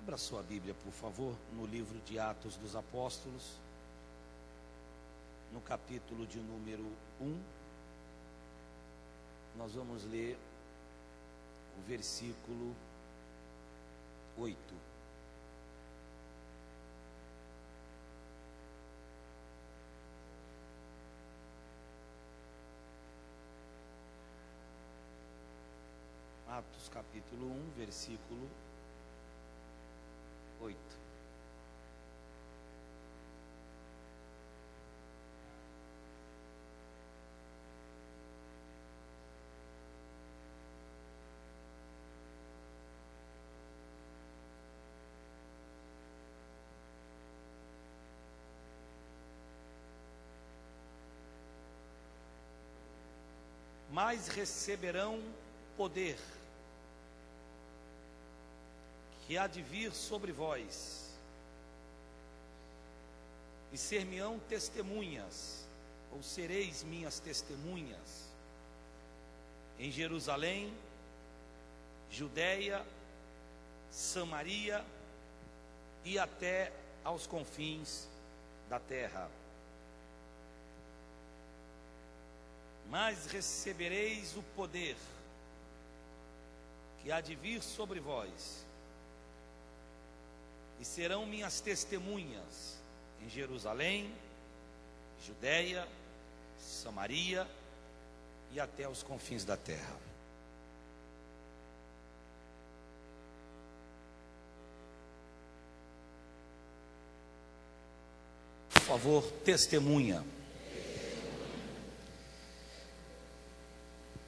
Abra sua Bíblia, por favor, no livro de Atos dos Apóstolos, no capítulo de número 1. Nós vamos ler o versículo 8. Atos capítulo 1, versículo 8. Mas receberão poder, que há de vir sobre vós, e ser-me-ão testemunhas, ou sereis minhas testemunhas, em Jerusalém, Judeia, Samaria e até aos confins da terra. Mas recebereis o poder, que há de vir sobre vós, e serão minhas testemunhas em Jerusalém, Judeia, Samaria e até os confins da terra. Por favor, testemunha.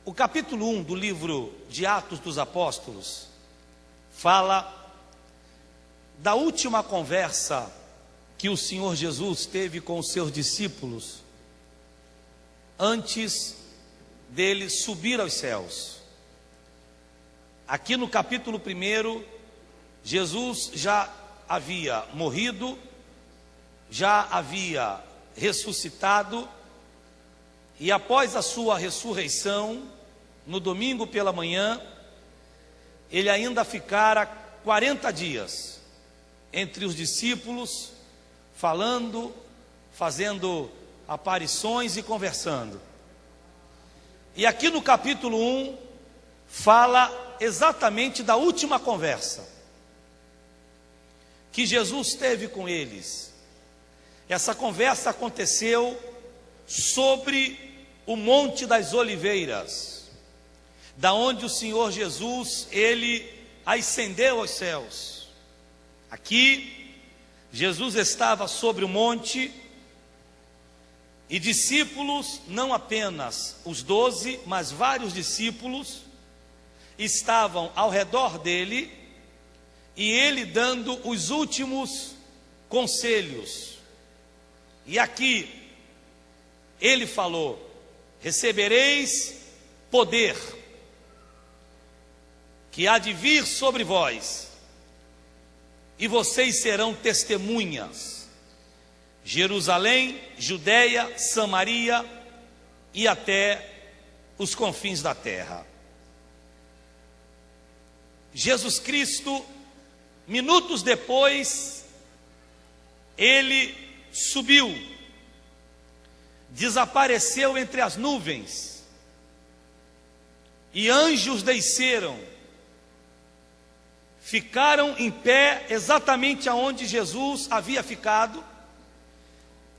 O capítulo 1 do livro de Atos dos Apóstolos fala da última conversa que o Senhor Jesus teve com os seus discípulos antes dele subir aos céus. Aqui no capítulo 1, Jesus já havia morrido, já havia ressuscitado, e após a sua ressurreição, no domingo pela manhã, ele ainda ficara 40 dias entre os discípulos, falando, fazendo aparições e conversando. E aqui no capítulo 1, fala exatamente da última conversa que Jesus teve com eles. Essa conversa aconteceu sobre o Monte das Oliveiras, da onde o Senhor Jesus, ele ascendeu aos céus. Aqui, Jesus estava sobre o monte, e discípulos, não apenas os 12, mas vários discípulos, estavam ao redor dele, e ele dando os últimos conselhos. E aqui, ele falou: recebereis poder, que há de vir sobre vós, e vocês serão testemunhas, Jerusalém, Judeia, Samaria e até os confins da terra. Jesus Cristo, minutos depois, ele subiu, desapareceu entre as nuvens, e anjos desceram, ficaram em pé exatamente aonde Jesus havia ficado,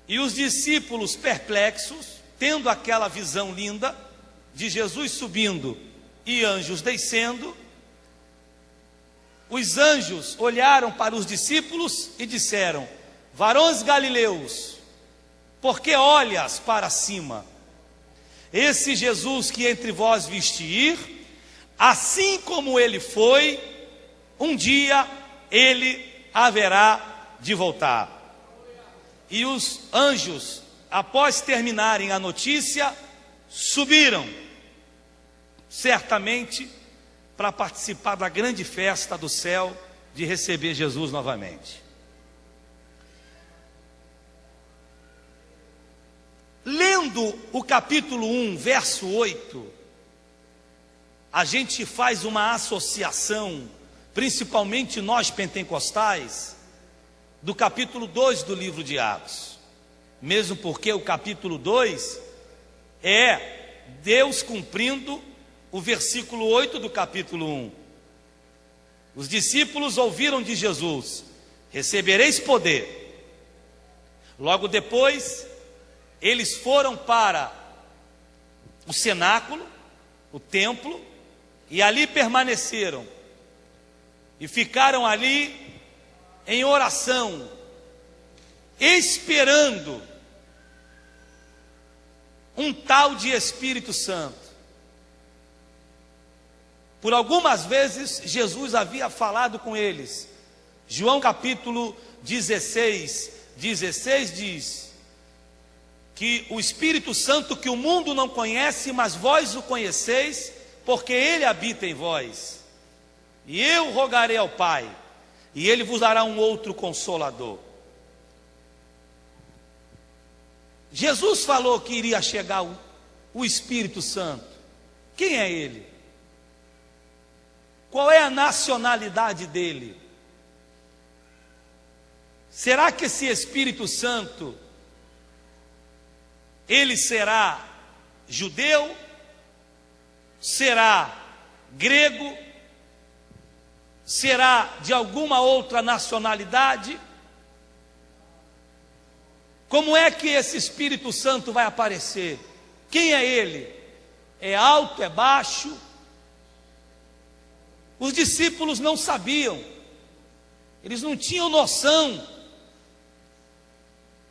e os discípulos perplexos, tendo aquela visão linda de Jesus subindo e anjos descendo, os anjos olharam para os discípulos e disseram: varões galileus, por que olhas para cima? Esse Jesus que entre vós viste ir, assim como ele foi, um dia ele haverá de voltar. E os anjos, após terminarem a notícia, subiram, certamente para participar da grande festa do céu de receber Jesus novamente. Lendo o capítulo 1, verso 8, a gente faz uma associação principalmente nós pentecostais, do capítulo 2 do livro de Atos. Mesmo porque o capítulo 2 é Deus cumprindo o versículo 8 do capítulo 1. Os discípulos ouviram de Jesus: recebereis poder. Logo depois, eles foram para o cenáculo, o templo, e ali permaneceram. E ficaram ali em oração, esperando um tal de Espírito Santo. Por algumas vezes Jesus havia falado com eles. João capítulo 16 diz que o Espírito Santo que o mundo não conhece, mas vós o conheceis, porque ele habita em vós. E eu rogarei ao Pai, e ele vos dará um outro consolador. Jesus falou que iria chegar o Espírito Santo. Quem é ele? Qual é a nacionalidade dele? Será que esse Espírito Santo, ele será judeu? Será grego? Será de alguma outra nacionalidade? Como é que esse Espírito Santo vai aparecer? Quem é ele? É alto, é baixo? Os discípulos não sabiam, eles não tinham noção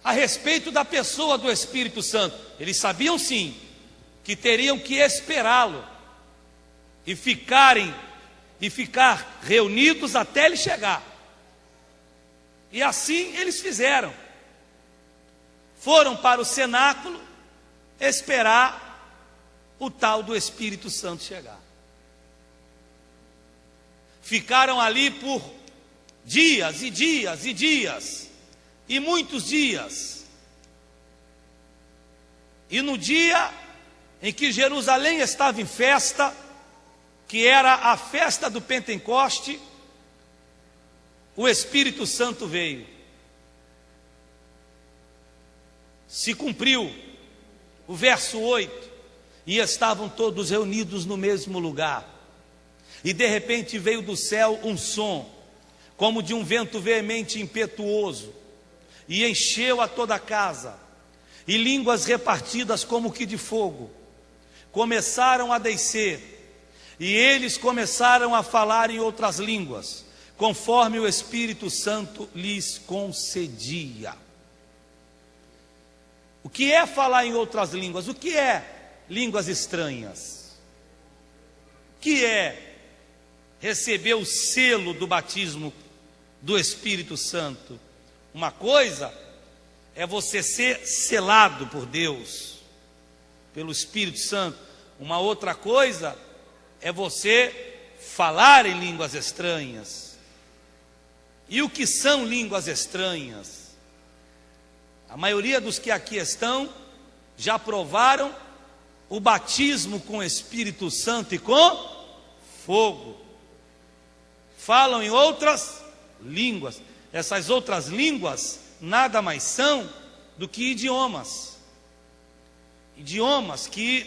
a respeito da pessoa do Espírito Santo. Eles sabiam sim, que teriam que esperá-lo e ficar reunidos até ele chegar. E assim eles fizeram. Foram para o cenáculo esperar o tal do Espírito Santo chegar. Ficaram ali por dias e dias e dias, e muitos dias. E no dia em que Jerusalém estava em festa, que era a festa do Pentecoste, o Espírito Santo veio. Se cumpriu o verso 8, e estavam todos reunidos no mesmo lugar. E de repente veio do céu um som, como de um vento veemente e impetuoso, e encheu a toda a casa, e línguas repartidas como que de fogo começaram a descer, e eles começaram a falar em outras línguas, conforme o Espírito Santo lhes concedia. O que é falar em outras línguas? O que é línguas estranhas? O que é receber o selo do batismo do Espírito Santo? Uma coisa é você ser selado por Deus, pelo Espírito Santo. Uma outra coisa é você falar em línguas estranhas. E o que são línguas estranhas? A maioria dos que aqui estão já provaram o batismo com o Espírito Santo e com fogo. Falam em outras línguas. Essas outras línguas nada mais são do que idiomas. Idiomas que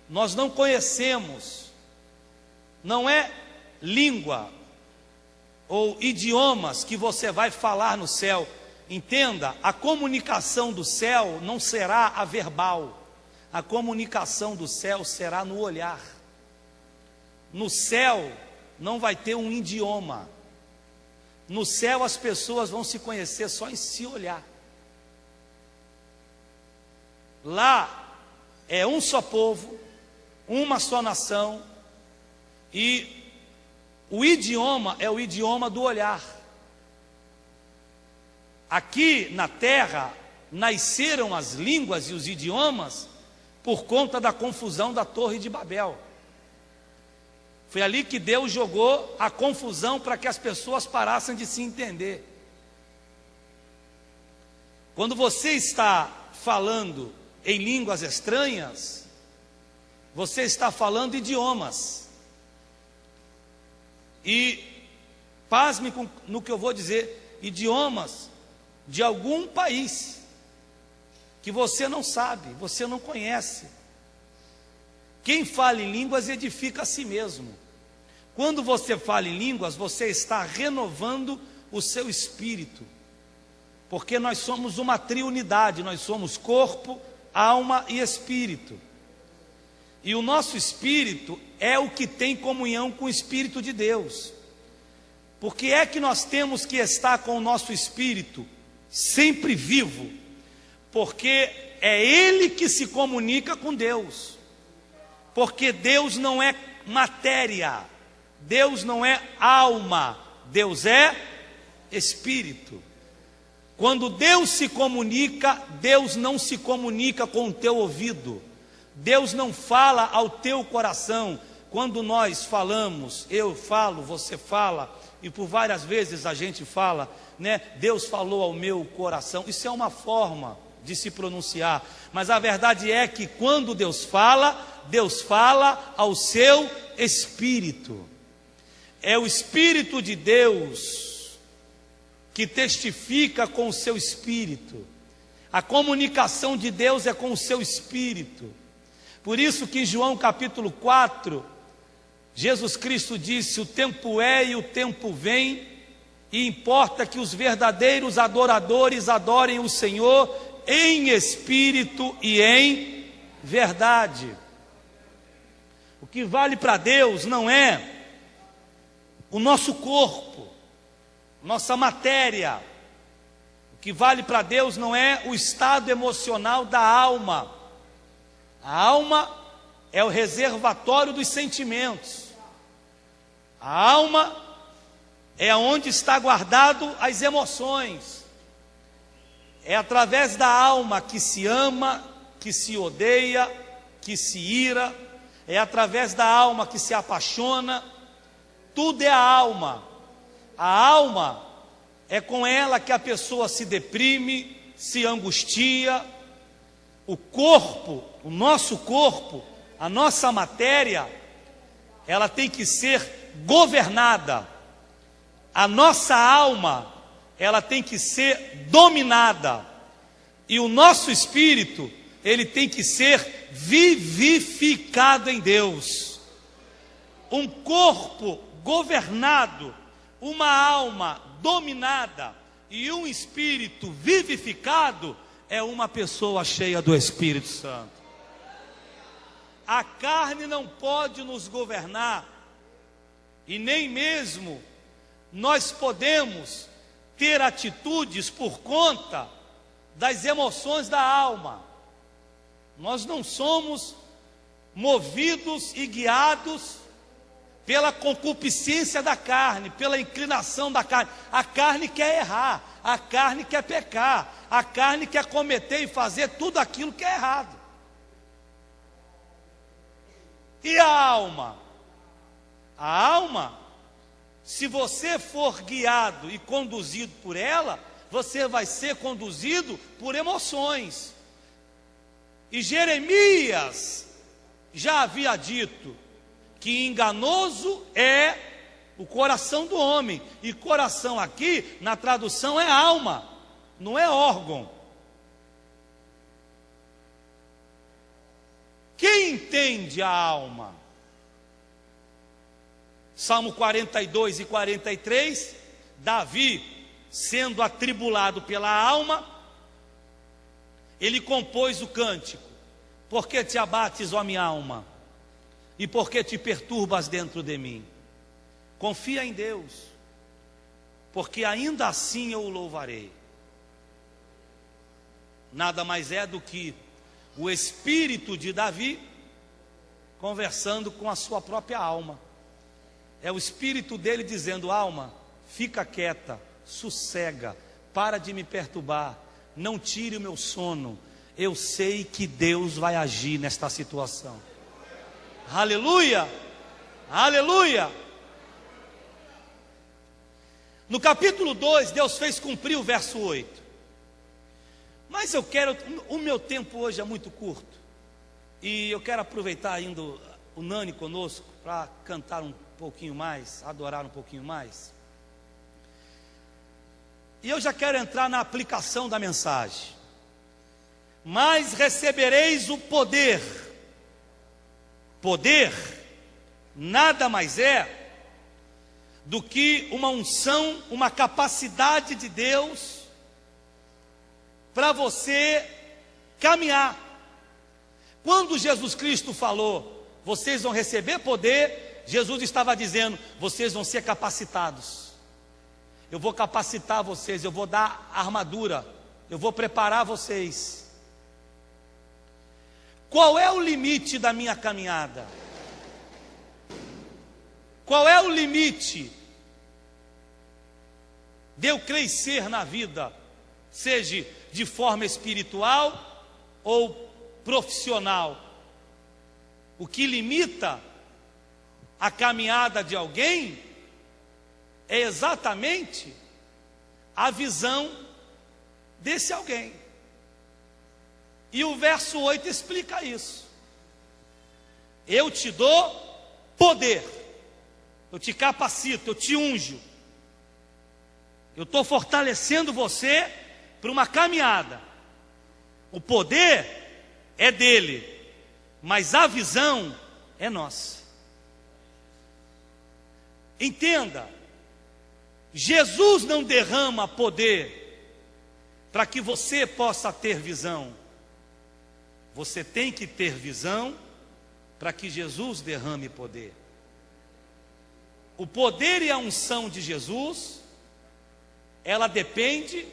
nós não conhecemos. Não é língua ou idiomas que você vai falar no céu. Entenda, a comunicação do céu não será a verbal. A comunicação do céu será no olhar. No céu não vai ter um idioma. No céu as pessoas vão se conhecer só em se olhar. Lá é um só povo, uma só nação, e o idioma é o idioma do olhar. Aqui na terra nasceram as línguas e os idiomas por conta da confusão da Torre de Babel. Foi ali que Deus jogou a confusão para que as pessoas parassem de se entender. Quando você está falando em línguas estranhas, você está falando idiomas. E pasme no que eu vou dizer, idiomas de algum país que você não sabe, você não conhece. Quem fala em línguas edifica a si mesmo. Quando você fala em línguas, você está renovando o seu espírito, porque nós somos uma triunidade, nós somos corpo, alma e espírito. E o nosso espírito é o que tem comunhão com o Espírito de Deus. Por que é que nós temos que estar com o nosso espírito sempre vivo? Porque é ele que se comunica com Deus. Porque Deus não é matéria, Deus não é alma, Deus é espírito. Quando Deus se comunica, Deus não se comunica com o teu ouvido, Deus não fala ao teu coração. Quando nós falamos, eu falo, você fala, e por várias vezes a gente fala, né? Deus falou ao meu coração. Isso é uma forma de se pronunciar, mas a verdade é que quando Deus fala ao seu espírito. É o Espírito de Deus que testifica com o seu espírito. A comunicação de Deus é com o seu espírito. Por isso que em João capítulo 4, Jesus Cristo disse: o tempo é e o tempo vem, e importa que os verdadeiros adoradores adorem o Senhor em espírito e em verdade. O que vale para Deus não é o nosso corpo, nossa matéria. O que vale para Deus não é o estado emocional da alma. A alma é o reservatório dos sentimentos. A alma é onde está guardado as emoções. É através da alma que se ama, que se odeia, que se ira. É através da alma que se apaixona. Tudo é a alma. A alma é com ela que a pessoa se deprime, se angustia. O corpo, o nosso corpo, a nossa matéria, ela tem que ser governada. A nossa alma, ela tem que ser dominada. E o nosso espírito, ele tem que ser vivificado em Deus. Um corpo governado, uma alma dominada e um espírito vivificado é uma pessoa cheia do Espírito Santo. A carne não pode nos governar, e nem mesmo nós podemos ter atitudes por conta das emoções da alma. Nós não somos movidos e guiados pela concupiscência da carne, pela inclinação da carne. A carne quer errar, a carne quer pecar, a carne quer cometer e fazer tudo aquilo que é errado. E a alma? A alma, se você for guiado e conduzido por ela, você vai ser conduzido por emoções. E Jeremias já havia dito que enganoso é o coração do homem. E coração aqui, na tradução, é alma, não é órgão. Quem entende a alma? Salmo 42 e 43, Davi, sendo atribulado pela alma, ele compôs o cântico: por que te abates, ó minha alma? E por que te perturbas dentro de mim? Confia em Deus, porque ainda assim eu o louvarei. Nada mais é do que o espírito de Davi conversando com a sua própria alma. É o espírito dele dizendo: alma, fica quieta, sossega, para de me perturbar, não tire o meu sono. Eu sei que Deus vai agir nesta situação. Aleluia, aleluia. No capítulo 2, Deus fez cumprir o verso 8. Mas o meu tempo hoje é muito curto, e eu quero aproveitar ainda o Nani conosco, para cantar um pouquinho mais, adorar um pouquinho mais. E eu já quero entrar na aplicação da mensagem. Mas recebereis o poder. Poder nada mais é do que uma unção, uma capacidade de Deus para você caminhar. Quando Jesus Cristo falou, vocês vão receber poder, Jesus estava dizendo, vocês vão ser capacitados. Eu vou capacitar vocês, eu vou dar armadura, eu vou preparar vocês. Qual é o limite da minha caminhada? Qual é o limite de eu crescer na vida, seja de forma espiritual ou profissional? O que limita a caminhada de alguém é exatamente a visão desse alguém. E o verso 8 explica isso. Eu te dou poder, eu te capacito, eu te unjo, eu estou fortalecendo você para uma caminhada. O poder é dele, mas a visão é nossa. Entenda, Jesus não derrama poder para que você possa ter visão. Você tem que ter visão para que Jesus derrame poder. O poder e a unção de Jesus, ela depende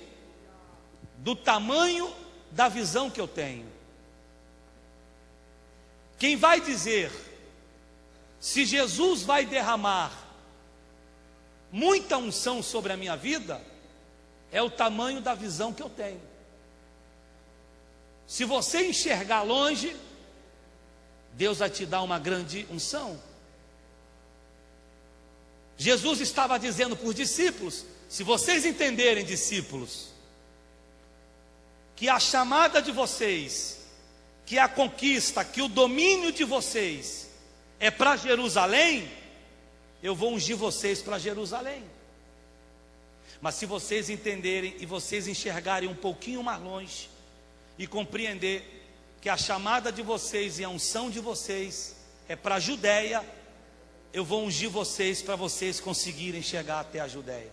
do tamanho da visão que eu tenho. Quem vai dizer se Jesus vai derramar muita unção sobre a minha vida é o tamanho da visão que eu tenho. Se você enxergar longe, Deus vai te dar uma grande unção. Jesus estava dizendo para os discípulos, se vocês entenderem, discípulos, que a chamada de vocês, que a conquista, que o domínio de vocês é para Jerusalém, eu vou ungir vocês para Jerusalém. Mas se vocês entenderem e vocês enxergarem um pouquinho mais longe e compreender que a chamada de vocês e a unção de vocês é para a Judéia, eu vou ungir vocês para vocês conseguirem chegar até a Judéia.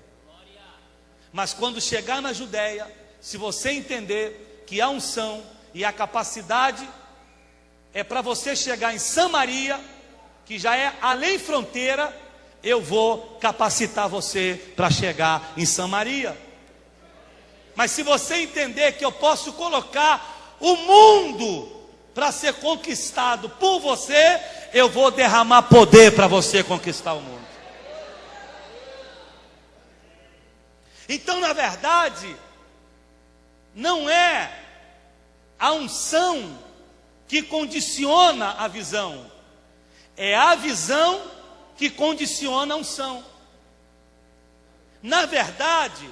Mas quando chegar na Judéia, se você entender que a unção e a capacidade é para você chegar em Samaria, que já é além fronteira, eu vou capacitar você para chegar em Samaria. Mas se você entender que eu posso colocar o mundo para ser conquistado por você, eu vou derramar poder para você conquistar o mundo. Então, na verdade, não é a unção que condiciona a visão, é a visão que condiciona a unção. Na verdade,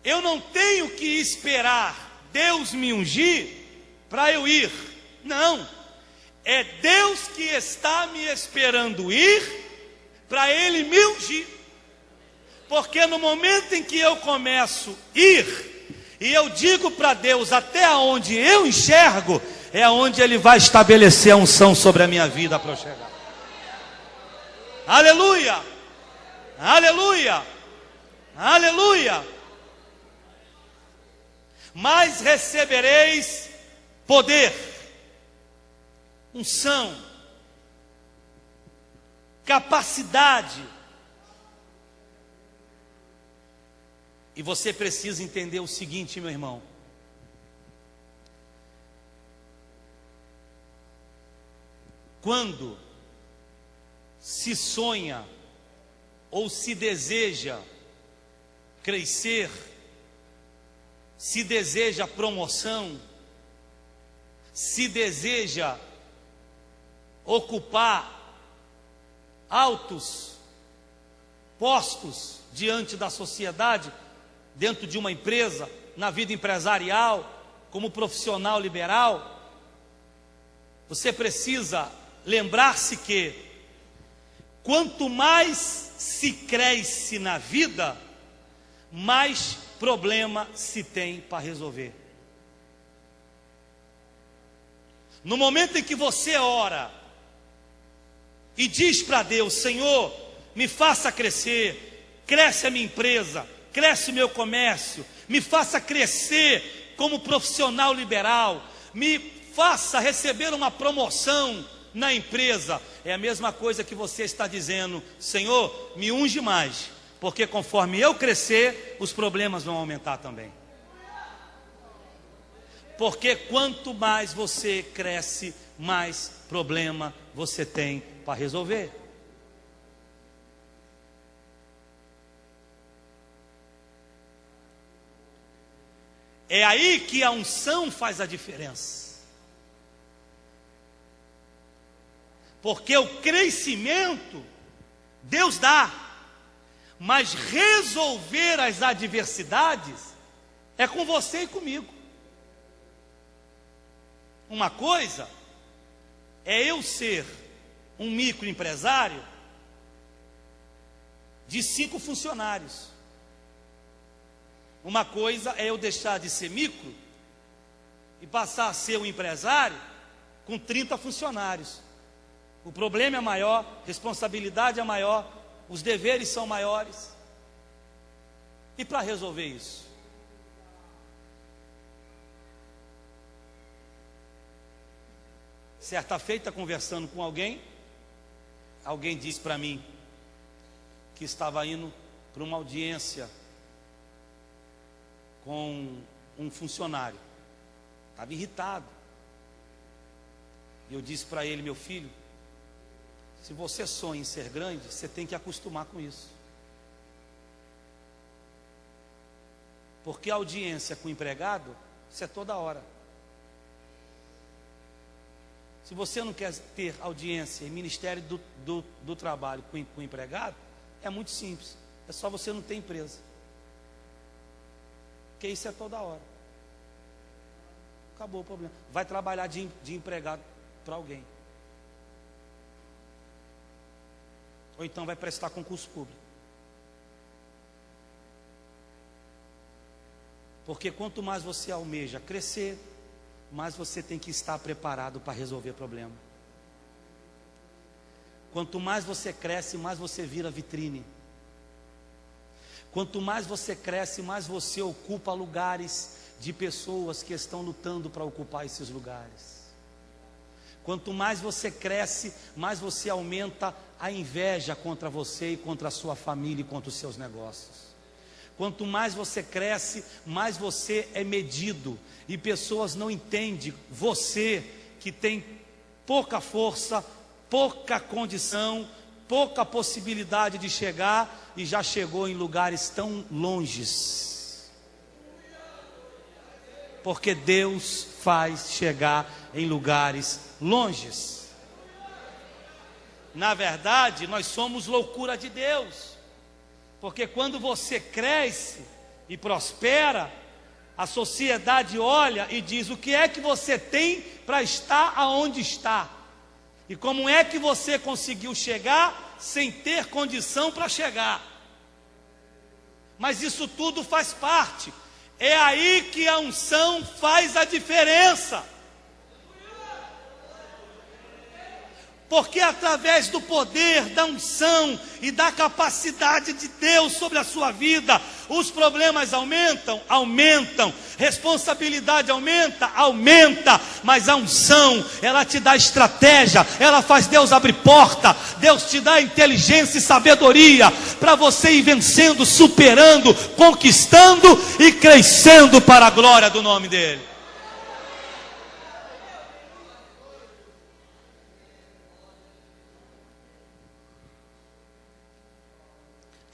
eu não tenho que esperar Deus me ungir para eu ir. Não, é Deus que está me esperando ir para Ele me ungir. Porque no momento em que eu começo a ir, e eu digo para Deus até onde eu enxergo, é onde Ele vai estabelecer a unção sobre a minha vida para eu chegar. Aleluia, aleluia, aleluia. Mas recebereis poder, unção, capacidade. E você precisa entender o seguinte, meu irmão: quando se sonha ou se deseja crescer, se deseja promoção, se deseja ocupar altos postos diante da sociedade, dentro de uma empresa, na vida empresarial, como profissional liberal, você precisa lembrar-se que quanto mais se cresce na vida, mais problema se tem para resolver. No momento em que você ora e diz para Deus: Senhor, me faça crescer, cresce a minha empresa, cresce o meu comércio, me faça crescer como profissional liberal, me faça receber uma promoção na empresa. É a mesma coisa que você está dizendo: Senhor, me unge mais, porque conforme eu crescer, os problemas vão aumentar também. Porque quanto mais você cresce, mais problema você tem para resolver. É aí que a unção faz a diferença. Porque o crescimento Deus dá, mas resolver as adversidades é com você e comigo. Uma coisa é eu ser um microempresário de 5 funcionários. Uma coisa é eu deixar de ser micro e passar a ser um empresário com 30 funcionários. O problema é maior, a responsabilidade é maior, os deveres são maiores. E para resolver isso? Certa feita, conversando com alguém disse para mim que estava indo para uma audiência com um funcionário. Estava irritado. E eu disse para ele: meu filho, se você sonha em ser grande, você tem que acostumar com isso. Porque a audiência com o empregado, isso é toda hora. Se você não quer ter audiência em Ministério do Trabalho com o empregado, é muito simples. É só você não ter empresa. Porque isso é toda hora. Acabou o problema. Vai trabalhar de empregado para alguém. Ou então vai prestar concurso público. Porque quanto mais você almeja crescer, mais você tem que estar preparado para resolver problema. Quanto mais você cresce, mais você vira vitrine. Quanto mais você cresce, mais você ocupa lugares de pessoas que estão lutando para ocupar esses lugares. Quanto mais você cresce, mais você aumenta a inveja contra você e contra a sua família e contra os seus negócios. Quanto mais você cresce, mais você é medido. E pessoas não entendem você que tem pouca força, pouca condição, pouca possibilidade de chegar e já chegou em lugares tão longes. Porque Deus faz chegar em lugares longes. Na verdade, nós somos loucura de Deus. Porque quando você cresce e prospera, a sociedade olha e diz: o que é que você tem para estar aonde está? E como é que você conseguiu chegar sem ter condição para chegar? Mas isso tudo faz parte. É aí que a unção faz a diferença. Porque através do poder, da unção e da capacidade de Deus sobre a sua vida, os problemas aumentam, responsabilidade aumenta, mas a unção, ela te dá estratégia, ela faz Deus abrir porta, Deus te dá inteligência e sabedoria, para você ir vencendo, superando, conquistando e crescendo para a glória do nome dEle.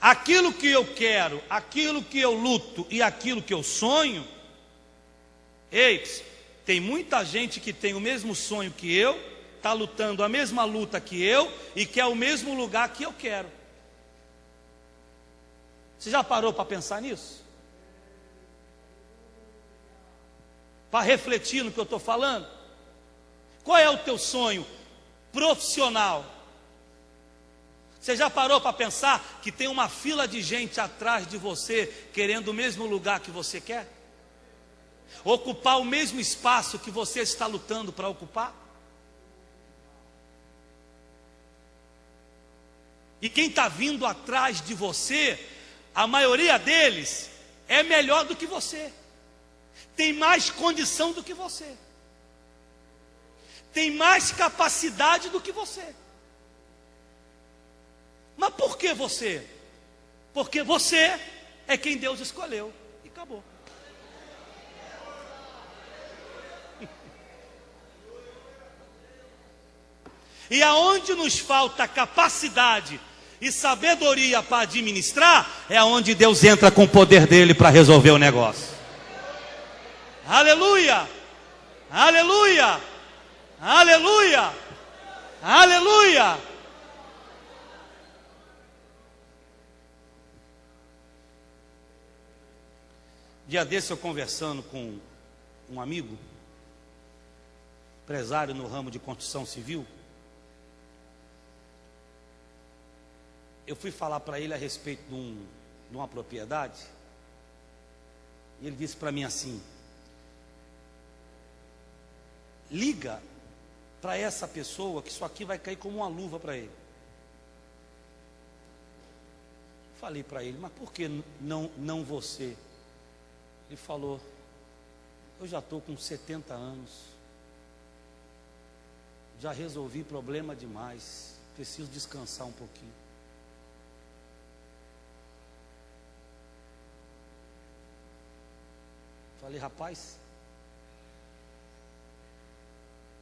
Aquilo que eu quero, aquilo que eu luto e aquilo que eu sonho, tem muita gente que tem o mesmo sonho que eu, está lutando a mesma luta que eu e quer o mesmo lugar que eu quero. Você já parou para pensar nisso? Para refletir no que eu estou falando? Qual é o teu sonho profissional? Você já parou para pensar que tem uma fila de gente atrás de você, querendo o mesmo lugar que você quer? Ocupar o mesmo espaço que você está lutando para ocupar? E quem está vindo atrás de você, a maioria deles é melhor do que você, tem mais condição do que você, tem mais capacidade do que você. Mas por que você? Porque você é quem Deus escolheu. E acabou. E aonde nos falta capacidade e sabedoria para administrar, é aonde Deus entra com o poder dele para resolver o negócio. Aleluia! Aleluia! Aleluia! Aleluia! Dia desse eu conversando com um amigo, empresário no ramo de construção civil, eu fui falar para ele a respeito de uma propriedade, e ele disse para mim assim: liga para essa pessoa que isso aqui vai cair como uma luva para ele. Falei para ele: mas por que não você? Ele falou: eu já estou com 70 anos, já resolvi problema demais, preciso descansar um pouquinho. Falei: rapaz,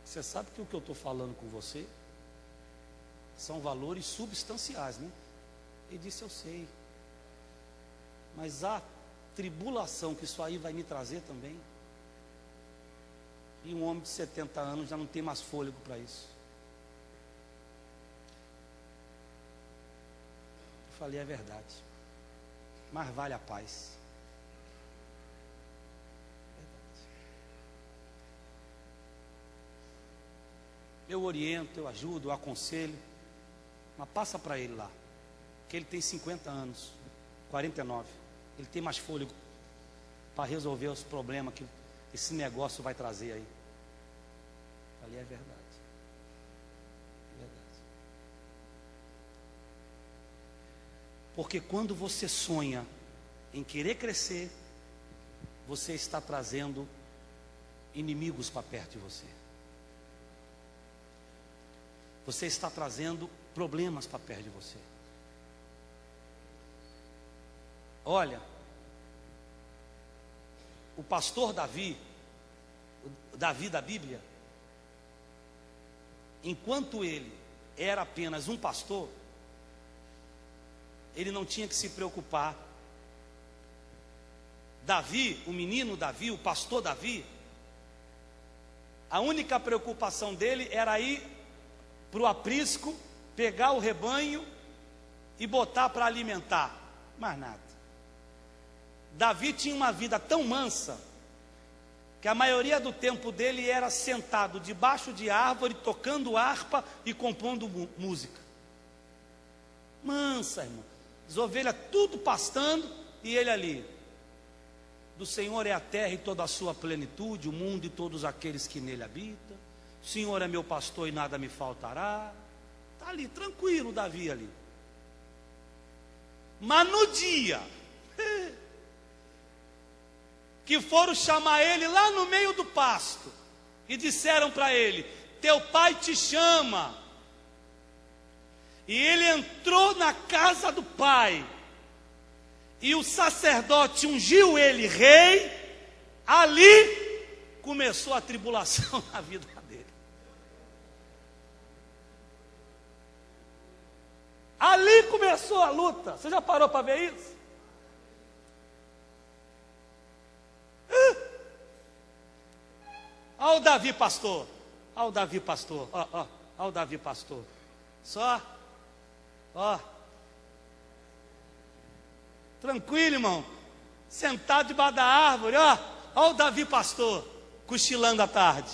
você sabe que o que eu estou falando com você são valores substanciais, né? Ele disse: eu sei, mas a tribulação que isso aí vai me trazer também. E um homem de 70 anos já não tem mais fôlego para isso. Eu falei: é verdade, mas vale a paz. Eu oriento, eu ajudo, eu aconselho, mas passa para ele lá, que ele tem 50 anos, 49, ele tem mais fôlego para resolver os problemas que esse negócio vai trazer aí. Falei: é verdade, é verdade. Porque quando você sonha em querer crescer, você está trazendo inimigos para perto de você. Você está trazendo problemas para perto de você. Olha, o pastor Davi, o Davi da Bíblia, enquanto ele era apenas um pastor, ele não tinha que se preocupar. Davi, o menino Davi, o pastor Davi, a única preocupação dele era ir para o aprisco, pegar o rebanho e botar para alimentar, mais nada. Davi tinha uma vida tão mansa, que a maioria do tempo dele era sentado debaixo de árvore, tocando harpa e compondo música. Mansa, irmão. As ovelhas tudo pastando e ele ali. Do Senhor é a terra e toda a sua plenitude, o mundo e todos aqueles que nele habitam. O Senhor é meu pastor e nada me faltará. Está ali, tranquilo, Davi ali. Mas no dia que foram chamar ele lá no meio do pasto e disseram para ele: teu pai te chama. E ele entrou na casa do pai, e o sacerdote ungiu ele rei. Ali começou a tribulação na vida dele. Ali começou a luta. Você já parou para ver isso? Olha o Davi pastor. Olha o Davi pastor. Olha o Davi pastor. Só. Ó. Tranquilo, irmão. Sentado debaixo da árvore. Olha o Davi pastor. Cochilando à tarde.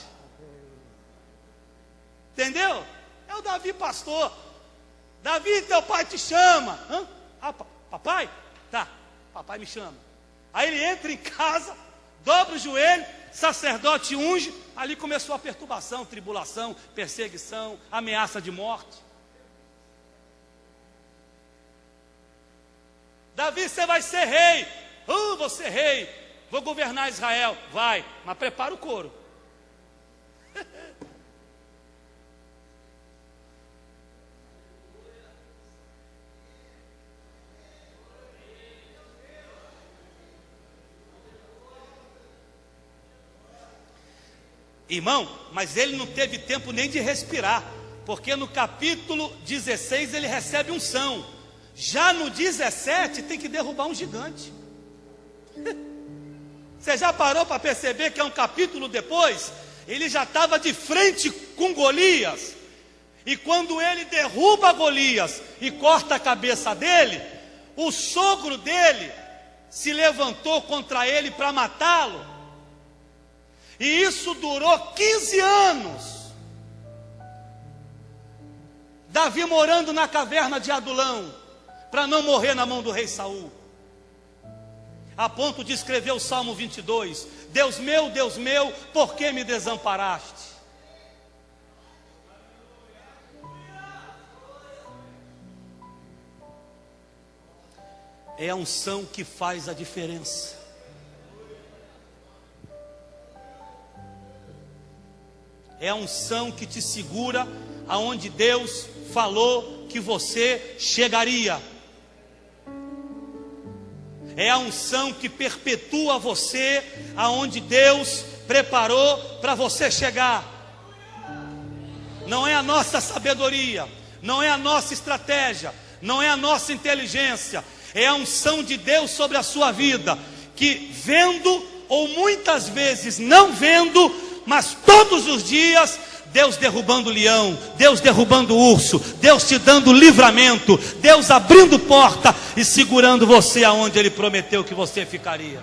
Entendeu? É o Davi pastor. Davi, teu pai te chama. Hã? Ah, papai? Tá, papai me chama. Aí ele entra em casa, dobra o joelho, sacerdote unge. Ali começou a perturbação, tribulação, perseguição, ameaça de morte. Davi, você vai ser rei. Vou ser rei, vou governar Israel. Vai, mas prepara o couro. Irmão, mas ele não teve tempo nem de respirar, porque no capítulo 16 ele recebe unção. Já no 17 tem que derrubar um gigante. Você já parou para perceber que é um capítulo depois? Ele já estava de frente com Golias. E quando ele derruba Golias e corta a cabeça dele, o sogro dele se levantou contra ele para matá-lo. E isso durou 15 anos. Davi morando na caverna de Adulão, para não morrer na mão do rei Saul. A ponto de escrever o Salmo 22. Deus meu, por que me desamparaste? É a unção que faz a diferença. É a unção que te segura aonde Deus falou que você chegaria. É a unção que perpetua você aonde Deus preparou para você chegar. Não é a nossa sabedoria, não é a nossa estratégia, não é a nossa inteligência. É a unção de Deus sobre a sua vida, que vendo ou muitas vezes não vendo, mas todos os dias, Deus derrubando o leão, Deus derrubando o urso, Deus te dando livramento, Deus abrindo porta e segurando você aonde Ele prometeu que você ficaria.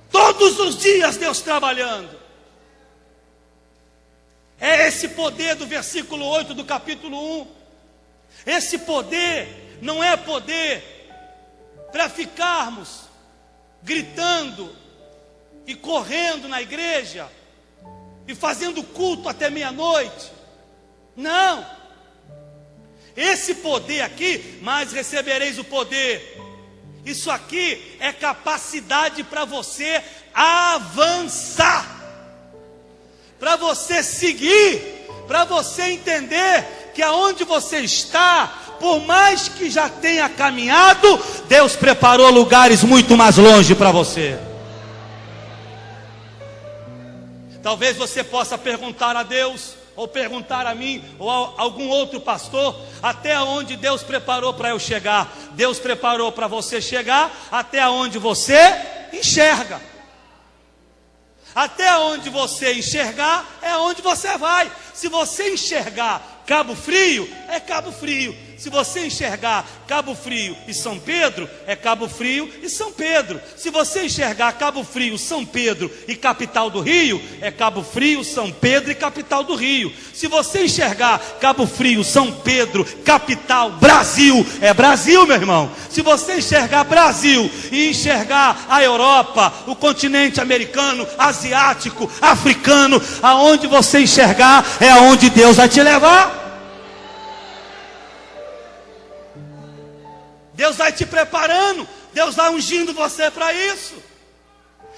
Todos os dias Deus trabalhando. É esse poder do versículo 8 do capítulo 1. Esse poder não é poder para ficarmos gritando e correndo na igreja e fazendo culto até meia-noite. Não. Esse poder aqui, mas recebereis o poder. Isso aqui é capacidade para você avançar, para você seguir, para você entender que aonde você está, por mais que já tenha caminhado, Deus preparou lugares muito mais longe para você. Talvez você possa perguntar a Deus, ou perguntar a mim, ou a algum outro pastor, até onde Deus preparou para eu chegar. Deus preparou para você chegar até onde você enxerga. Até onde você enxergar é onde você vai. Se você enxergar Cabo Frio, é Cabo Frio. Se você enxergar Cabo Frio e São Pedro, é Cabo Frio e São Pedro. Se você enxergar Cabo Frio, São Pedro e capital do Rio, é Cabo Frio, São Pedro e capital do Rio. Se você enxergar Cabo Frio, São Pedro, capital, Brasil, é Brasil, meu irmão. Se você enxergar Brasil e enxergar a Europa, o continente americano, asiático, africano, aonde você enxergar é aonde Deus vai te levar. Deus vai te preparando, Deus vai ungindo você para isso.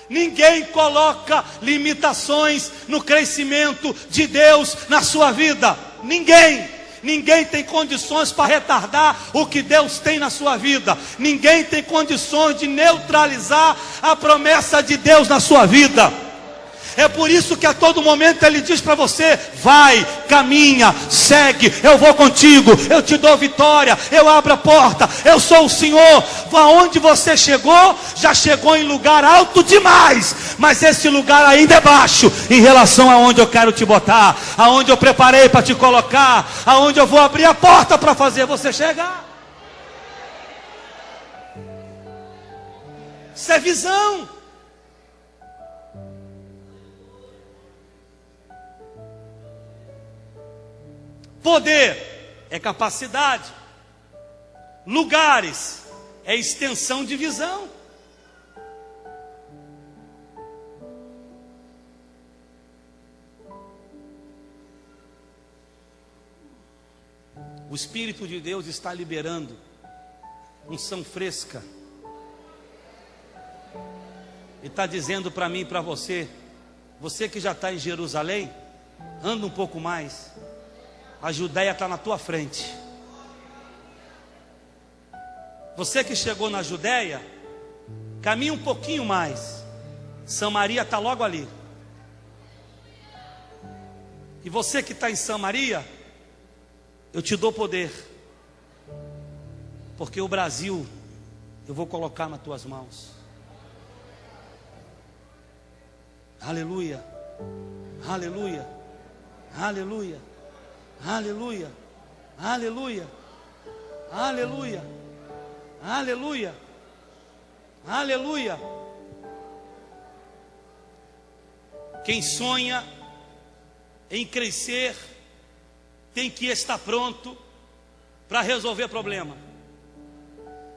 Ninguém coloca limitações no crescimento de Deus na sua vida. Ninguém tem condições para retardar o que Deus tem na sua vida. Ninguém tem condições de neutralizar a promessa de Deus na sua vida. É por isso que a todo momento Ele diz para você: vai, caminha, segue, eu vou contigo, eu te dou vitória, eu abro a porta, eu sou o Senhor. Aonde você chegou, já chegou em lugar alto demais, mas esse lugar ainda é baixo em relação aonde eu quero te botar, aonde eu preparei para te colocar, aonde eu vou abrir a porta para fazer você chegar. Isso é visão. Poder é capacidade. Lugares é extensão de visão. O Espírito de Deus está liberando unção fresca. E está dizendo para mim e para você, você que já está em Jerusalém, anda um pouco mais. A Judéia está na tua frente. Você que chegou na Judéia, caminha um pouquinho mais. Samaria está logo ali. E você que está em Samaria, eu te dou poder, porque o Brasil eu vou colocar nas tuas mãos. Aleluia, aleluia, aleluia, aleluia, aleluia, aleluia, aleluia, aleluia. Quem sonha em crescer tem que estar pronto para resolver problema.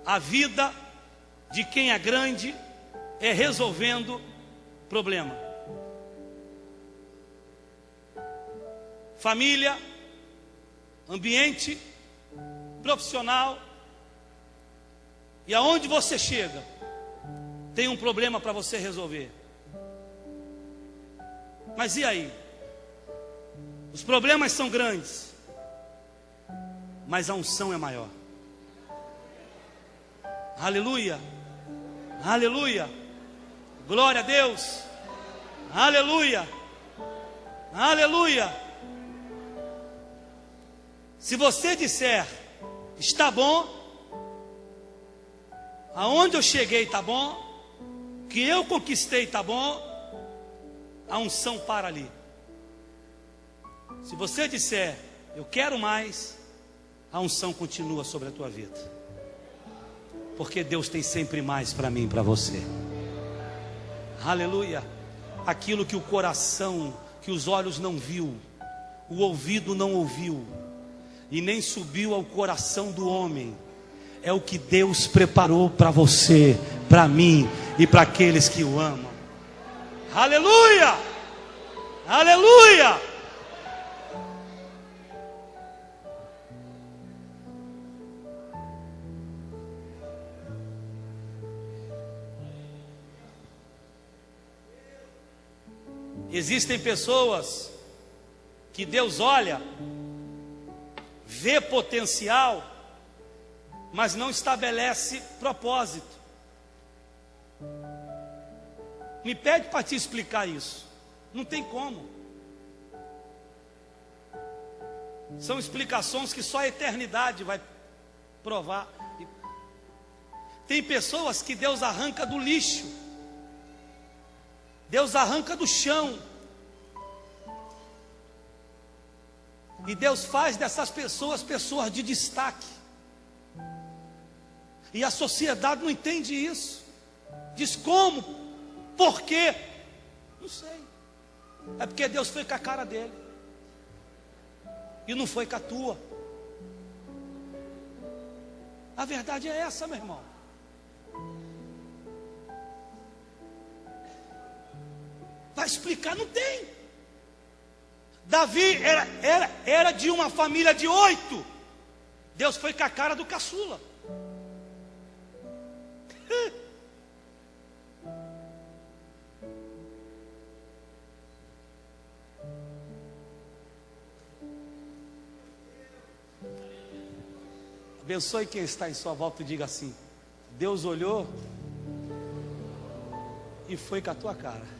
A vida de quem é grande é resolvendo problema. Família, ambiente profissional, e aonde você chega, tem um problema para você resolver. Mas e aí? Os problemas são grandes, mas a unção é maior. Aleluia, aleluia, glória a Deus, aleluia, aleluia. Se você disser, está bom, aonde eu cheguei está bom, que eu conquistei está bom, a unção para ali. Se você disser, eu quero mais, a unção continua sobre a tua vida. Porque Deus tem sempre mais para mim e para você. Aleluia. Aquilo que o coração, que os olhos não viu, o ouvido não ouviu, e nem subiu ao coração do homem, é o que Deus preparou para você, para mim e para aqueles que o amam. Aleluia! Aleluia! Existem pessoas que Deus olha, vê potencial, mas não estabelece propósito. Me pede para te explicar isso. Não tem como. São explicações que só a eternidade vai provar. Tem pessoas que Deus arranca do lixo, Deus arranca do chão, e Deus faz dessas pessoas pessoas de destaque. E a sociedade não entende isso. Diz como? Por quê? Não sei. É porque Deus foi com a cara dele e não foi com a tua. A verdade é essa, meu irmão. Vai explicar? Não tem. Davi era de uma família de 8. Deus foi com a cara do caçula. Abençoe quem está em sua volta e diga assim: Deus olhou e foi com a tua cara.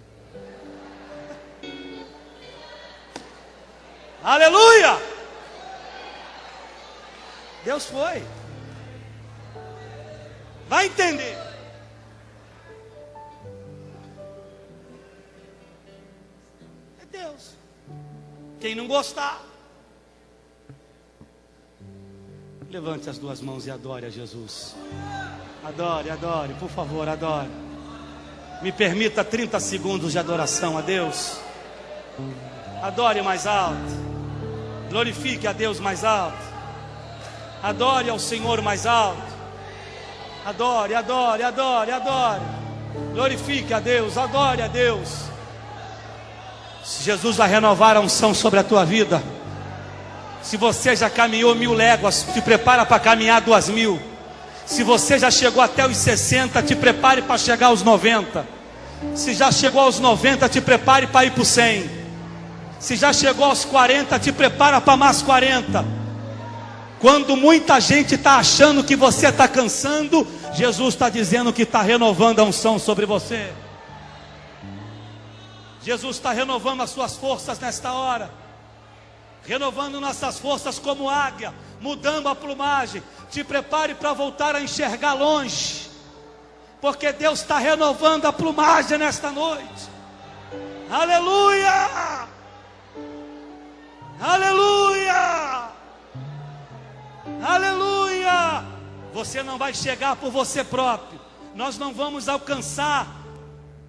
Aleluia! Deus foi. Vai entender. É Deus. Quem não gostar, levante as duas mãos e adore a Jesus. Adore, adore, por favor, adore. Me permita 30 segundos de adoração a Deus. Adore mais alto. Glorifique a Deus mais alto. Adore ao Senhor mais alto. Adore, adore, adore, adore. Glorifique a Deus, adore a Deus. Se Jesus vai renovar a unção sobre a tua vida. Se você já caminhou 1000 léguas, te prepara para caminhar 2000. Se você já chegou até os 60, te prepare para chegar aos 90. Se já chegou aos 90, te prepare para ir para os 100. Se já chegou aos 40, te prepara para mais 40. Quando muita gente está achando que você está cansando, Jesus está dizendo que está renovando a unção sobre você. Jesus está renovando as suas forças nesta hora, renovando nossas forças como águia, mudando a plumagem. Te prepare para voltar a enxergar longe, porque Deus está renovando a plumagem nesta noite. Aleluia! Aleluia! Aleluia! Você não vai chegar por você próprio. Nós não vamos alcançar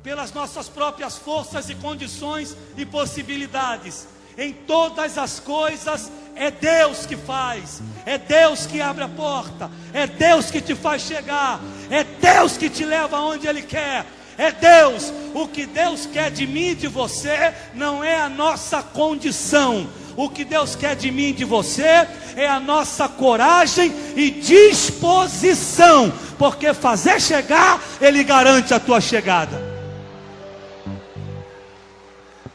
pelas nossas próprias forças e condições e possibilidades. Em todas as coisas é Deus que faz, é Deus que abre a porta, é Deus que te faz chegar, é Deus que te leva aonde Ele quer, é Deus. O que Deus quer de mim e de você não é a nossa condição. O que Deus quer de mim e de você é a nossa coragem e disposição, porque fazer chegar, Ele garante a tua chegada.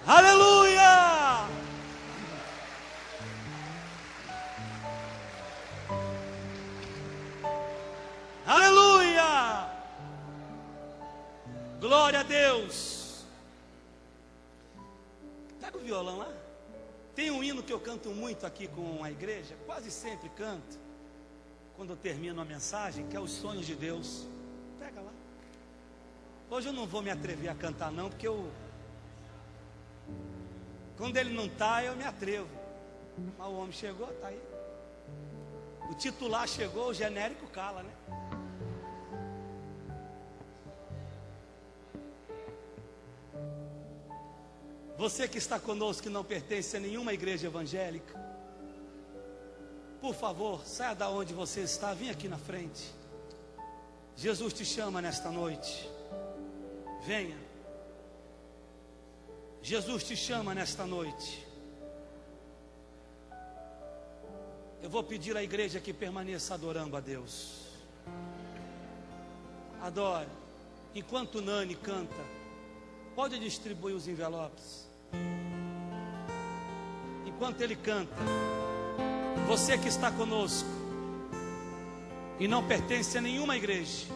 Aleluia! Aleluia! Glória a Deus! Pega o violão lá. Tem um hino que eu canto muito aqui com a igreja, quase sempre canto, quando eu termino a mensagem, que é Os Sonhos de Deus. Pega lá. Hoje eu não vou me atrever a cantar não, porque quando ele não está, eu me atrevo. Mas o homem chegou, está aí. O titular chegou, o genérico cala, né? Você que está conosco, que não pertence a nenhuma igreja evangélica, por favor, saia da onde você está, vem aqui na frente. Jesus te chama nesta noite. Venha. Jesus te chama nesta noite. Eu vou pedir à igreja que permaneça adorando a Deus. Adore. Enquanto o Nani canta, pode distribuir os envelopes. Enquanto ele canta, você que está conosco e não pertence a nenhuma igreja,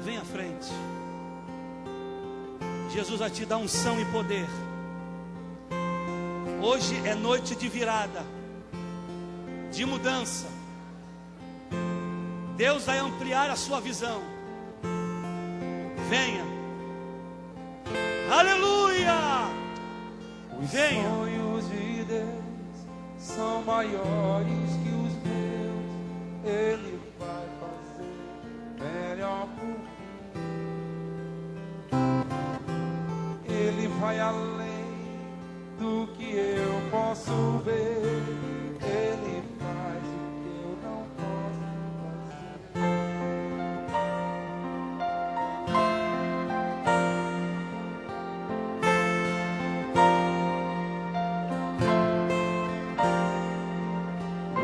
vem à frente. Jesus vai te dar unção e poder. Hoje é noite de virada, de mudança. Deus vai ampliar a sua visão. Venha. Aleluia! Venha. Os sonhos de Deus são maiores que os meus. Ele vai fazer melhor por mim. Ele vai além do que eu posso ver. Ele faz o que eu não posso fazer.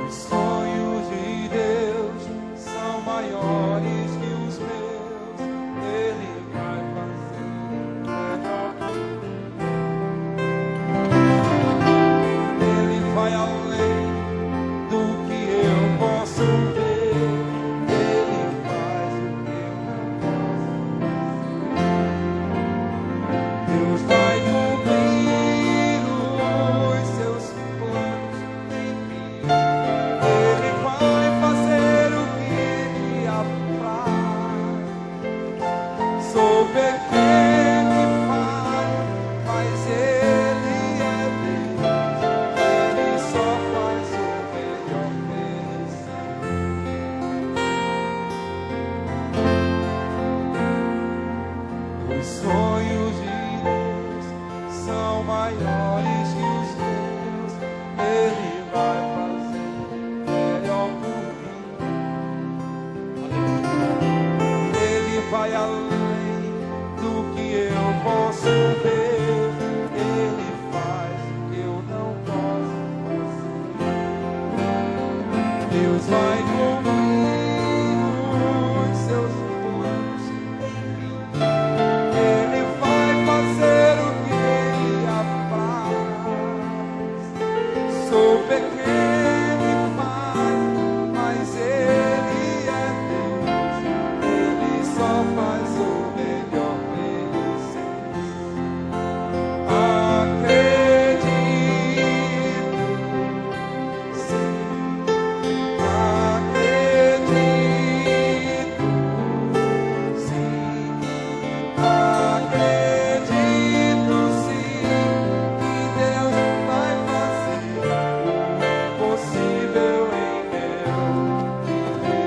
Os sonhos de Deus são maiores que os meus. Ele vai fazer melhor por mim. vai além do que eu posso ver. Ele faz o que eu não posso fazer. Deus vai cumprir os seus planos em mim. Ele vai fazer o que Ele apraz. Sou pequeno e falho, mas Ele é Deus. Ele só faz o melhor merecer. Acredito, sim. Acredito, sim. Acredito, sim, que Deus vai fazer o impossível em meu viver.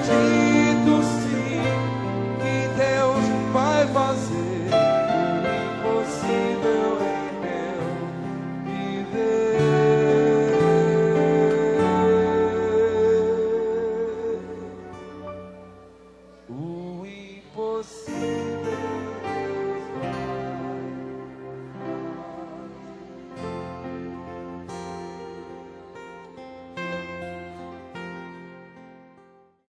Acredito sim que Deus vai fazer o impossível em meu viver. O impossível